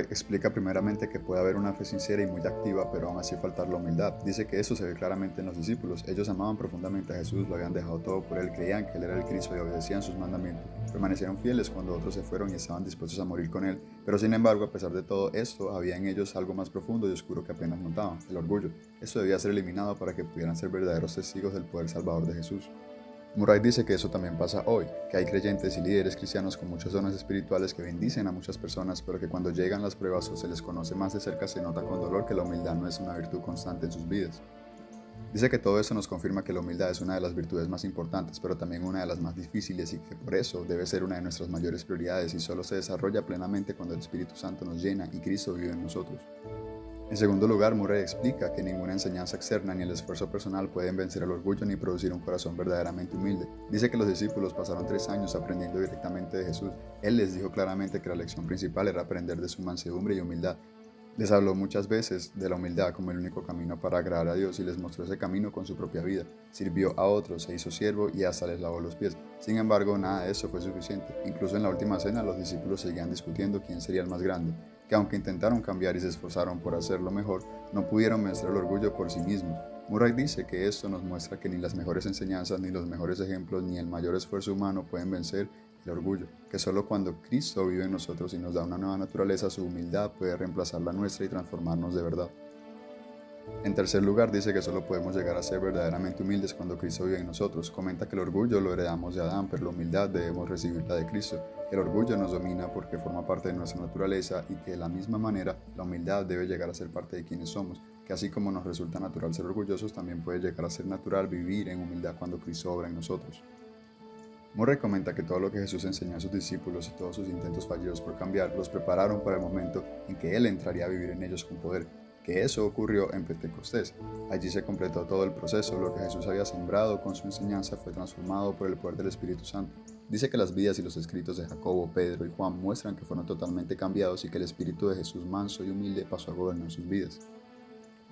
Murray explica primeramente que puede haber una fe sincera y muy activa, pero aún así faltar la humildad. Dice que eso se ve claramente en los discípulos. Ellos amaban profundamente a Jesús, lo habían dejado todo por él, creían que él era el Cristo y obedecían sus mandamientos. Permanecieron fieles cuando otros se fueron y estaban dispuestos a morir con él. Pero sin embargo, a pesar de todo esto, había en ellos algo más profundo y oscuro que apenas notaban: el orgullo. Esto debía ser eliminado para que pudieran ser verdaderos testigos del poder salvador de Jesús. Murray dice que eso también pasa hoy, que hay creyentes y líderes cristianos con muchos dones espirituales que bendicen a muchas personas, pero que cuando llegan las pruebas o se les conoce más de cerca se nota con dolor que la humildad no es una virtud constante en sus vidas. Dice que todo eso nos confirma que la humildad es una de las virtudes más importantes, pero también una de las más difíciles, y que por eso debe ser una de nuestras mayores prioridades y solo se desarrolla plenamente cuando el Espíritu Santo nos llena y Cristo vive en nosotros. En segundo lugar, Murray explica que ninguna enseñanza externa ni el esfuerzo personal pueden vencer el orgullo ni producir un corazón verdaderamente humilde. Dice que los discípulos pasaron 3 años aprendiendo directamente de Jesús. Él les dijo claramente que la lección principal era aprender de su mansedumbre y humildad. Les habló muchas veces de la humildad como el único camino para agradar a Dios y les mostró ese camino con su propia vida. Sirvió a otros, se hizo siervo y hasta les lavó los pies. Sin embargo, nada de eso fue suficiente. Incluso en la última cena, los discípulos seguían discutiendo quién sería el más grande, que aunque intentaron cambiar y se esforzaron por hacerlo mejor, no pudieron vencer el orgullo por sí mismos. Murray dice que esto nos muestra que ni las mejores enseñanzas, ni los mejores ejemplos, ni el mayor esfuerzo humano pueden vencer el orgullo, que solo cuando Cristo vive en nosotros y nos da una nueva naturaleza, su humildad puede reemplazar la nuestra y transformarnos de verdad. En tercer lugar, dice que solo podemos llegar a ser verdaderamente humildes cuando Cristo vive en nosotros. Comenta que el orgullo lo heredamos de Adán, pero la humildad debemos recibirla de Cristo. Que el orgullo nos domina porque forma parte de nuestra naturaleza y que de la misma manera la humildad debe llegar a ser parte de quienes somos. Que así como nos resulta natural ser orgullosos, también puede llegar a ser natural vivir en humildad cuando Cristo obra en nosotros. Murray comenta que todo lo que Jesús enseñó a sus discípulos y todos sus intentos fallidos por cambiar los prepararon para el momento en que Él entraría a vivir en ellos con poder, que eso ocurrió en Pentecostés. Allí se completó todo el proceso, lo que Jesús había sembrado con su enseñanza fue transformado por el poder del Espíritu Santo. Dice que las vidas y los escritos de Jacobo, Pedro y Juan muestran que fueron totalmente cambiados y que el Espíritu de Jesús manso y humilde pasó a gobernar sus vidas.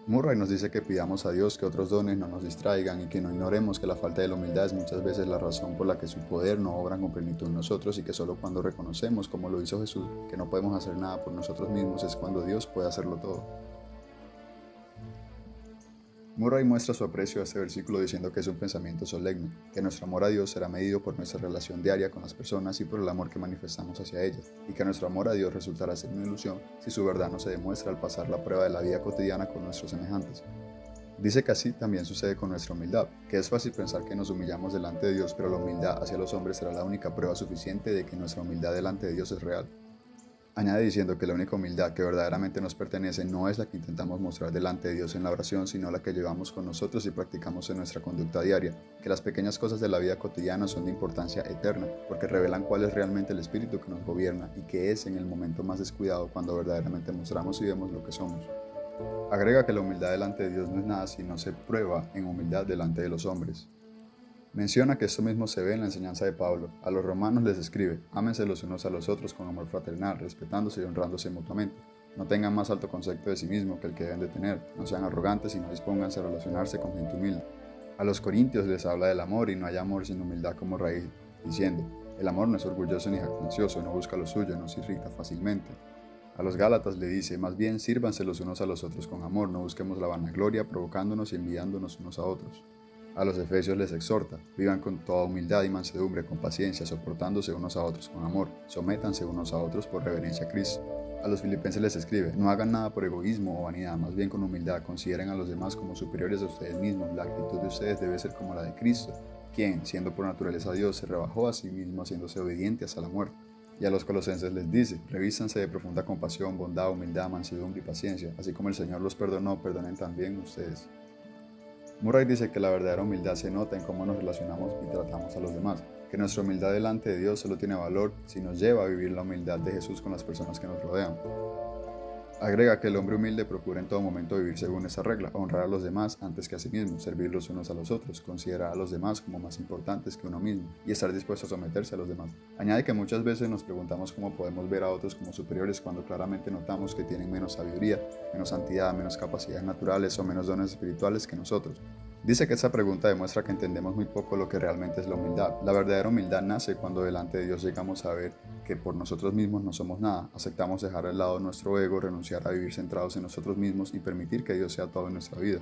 Murray nos dice que pidamos a Dios que otros dones no nos distraigan y que no ignoremos que la falta de la humildad es muchas veces la razón por la que su poder no obra con plenitud en nosotros y que solo cuando reconocemos, como lo hizo Jesús, que no podemos hacer nada por nosotros mismos es cuando Dios puede hacerlo todo. Murray muestra su aprecio a este versículo diciendo que es un pensamiento solemne, que nuestro amor a Dios será medido por nuestra relación diaria con las personas y por el amor que manifestamos hacia ellas, y que nuestro amor a Dios resultará ser una ilusión si su verdad no se demuestra al pasar la prueba de la vida cotidiana con nuestros semejantes. Dice que así también sucede con nuestra humildad, que es fácil pensar que nos humillamos delante de Dios, pero la humildad hacia los hombres será la única prueba suficiente de que nuestra humildad delante de Dios es real. Añade diciendo que la única humildad que verdaderamente nos pertenece no es la que intentamos mostrar delante de Dios en la oración, sino la que llevamos con nosotros y practicamos en nuestra conducta diaria, que las pequeñas cosas de la vida cotidiana son de importancia eterna, porque revelan cuál es realmente el espíritu que nos gobierna y que es en el momento más descuidado cuando verdaderamente mostramos y vemos lo que somos. Agrega que la humildad delante de Dios no es nada si no se prueba en humildad delante de los hombres. Menciona que esto mismo se ve en la enseñanza de Pablo. A los romanos les escribe: ámense los unos a los otros con amor fraternal, respetándose y honrándose mutuamente. No tengan más alto concepto de sí mismo que el que deben de tener. No sean arrogantes y no dispónganse a relacionarse con gente humilde. A los corintios les habla del amor y no hay amor sin humildad como raíz, diciendo: el amor no es orgulloso ni jactancioso, no busca lo suyo, no se irrita fácilmente. A los gálatas le dice: más bien sírvanse los unos a los otros con amor, no busquemos la vanagloria, provocándonos y enviándonos unos a otros. A los efesios les exhorta: vivan con toda humildad y mansedumbre, con paciencia, soportándose unos a otros con amor, sométanse unos a otros por reverencia a Cristo. A los filipenses les escribe: no hagan nada por egoísmo o vanidad, más bien con humildad, consideren a los demás como superiores a ustedes mismos. La actitud de ustedes debe ser como la de Cristo, quien, siendo por naturaleza Dios, se rebajó a sí mismo haciéndose obediente hasta la muerte. Y a los colosenses les dice: revístanse de profunda compasión, bondad, humildad, mansedumbre y paciencia, así como el Señor los perdonó, perdonen también ustedes. Murray dice que la verdadera humildad se nota en cómo nos relacionamos y tratamos a los demás, que nuestra humildad delante de Dios solo tiene valor si nos lleva a vivir la humildad de Jesús con las personas que nos rodean. Agrega que el hombre humilde procura en todo momento vivir según esa regla: honrar a los demás antes que a sí mismo, servir los unos a los otros, considerar a los demás como más importantes que uno mismo y estar dispuesto a someterse a los demás. Añade que muchas veces nos preguntamos cómo podemos ver a otros como superiores cuando claramente notamos que tienen menos sabiduría, menos santidad, menos capacidades naturales o menos dones espirituales que nosotros. Dice que esta pregunta demuestra que entendemos muy poco lo que realmente es la humildad. La verdadera humildad nace cuando delante de Dios llegamos a ver que por nosotros mismos no somos nada, aceptamos dejar al lado nuestro ego, renunciar a vivir centrados en nosotros mismos y permitir que Dios sea todo en nuestra vida.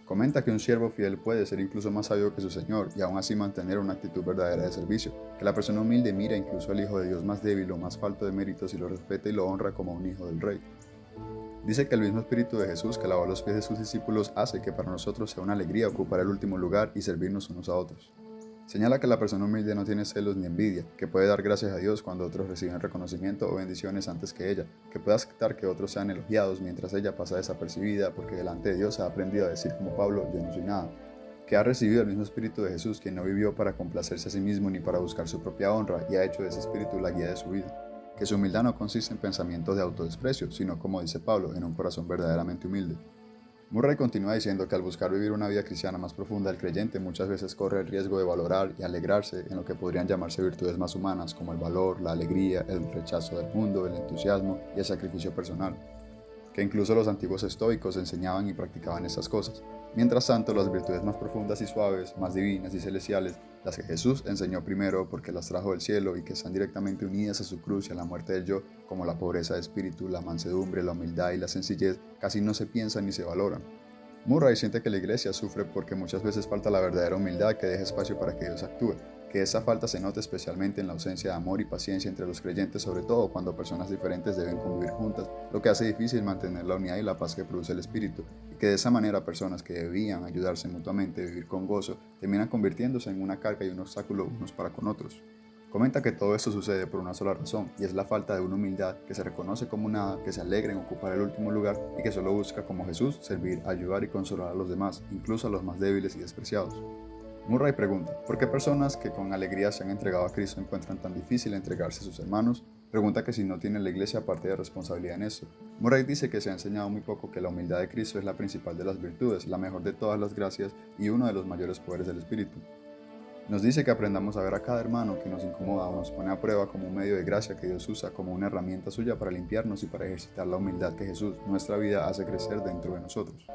Comenta que un siervo fiel puede ser incluso más sabio que su Señor y aún así mantener una actitud verdadera de servicio, que la persona humilde mira incluso al Hijo de Dios más débil o más falto de méritos y lo respeta y lo honra como un hijo del Rey. Dice que el mismo Espíritu de Jesús que lavó los pies de sus discípulos hace que para nosotros sea una alegría ocupar el último lugar y servirnos unos a otros. Señala que la persona humilde no tiene celos ni envidia, que puede dar gracias a Dios cuando otros reciben reconocimiento o bendiciones antes que ella, que puede aceptar que otros sean elogiados mientras ella pasa desapercibida porque delante de Dios ha aprendido a decir como Pablo, yo no soy nada, que ha recibido el mismo Espíritu de Jesús quien no vivió para complacerse a sí mismo ni para buscar su propia honra y ha hecho de ese Espíritu la guía de su vida. Que su humildad no consiste en pensamientos de autodesprecio, sino, como dice Pablo, en un corazón verdaderamente humilde. Murray continúa diciendo que al buscar vivir una vida cristiana más profunda, el creyente muchas veces corre el riesgo de valorar y alegrarse en lo que podrían llamarse virtudes más humanas, como el valor, la alegría, el rechazo del mundo, el entusiasmo y el sacrificio personal, que incluso los antiguos estoicos enseñaban y practicaban estas cosas. Mientras tanto, las virtudes más profundas y suaves, más divinas y celestiales, las que Jesús enseñó primero porque las trajo del cielo y que están directamente unidas a su cruz y a la muerte del yo, como la pobreza de espíritu, la mansedumbre, la humildad y la sencillez, casi no se piensan ni se valoran. Murray siente que la iglesia sufre porque muchas veces falta la verdadera humildad que deja espacio para que Dios actúe, que esa falta se nota especialmente en la ausencia de amor y paciencia entre los creyentes, sobre todo cuando personas diferentes deben convivir juntas, lo que hace difícil mantener la unidad y la paz que produce el Espíritu, y que de esa manera personas que debían ayudarse mutuamente a vivir con gozo terminan convirtiéndose en una carga y un obstáculo unos para con otros. Comenta que todo esto sucede por una sola razón, y es la falta de una humildad que se reconoce como nada, que se alegra en ocupar el último lugar y que solo busca, como Jesús, servir, ayudar y consolar a los demás, incluso a los más débiles y despreciados. Murray pregunta, ¿por qué personas que con alegría se han entregado a Cristo encuentran tan difícil entregarse a sus hermanos? Pregunta que si no tiene la iglesia parte de responsabilidad en esto. Murray dice que se ha enseñado muy poco que la humildad de Cristo es la principal de las virtudes, la mejor de todas las gracias y uno de los mayores poderes del Espíritu. Nos dice que aprendamos a ver a cada hermano que nos incomoda o nos pone a prueba como un medio de gracia que Dios usa como una herramienta suya para limpiarnos y para ejercitar la humildad que Jesús, nuestra vida, hace crecer dentro de nosotros.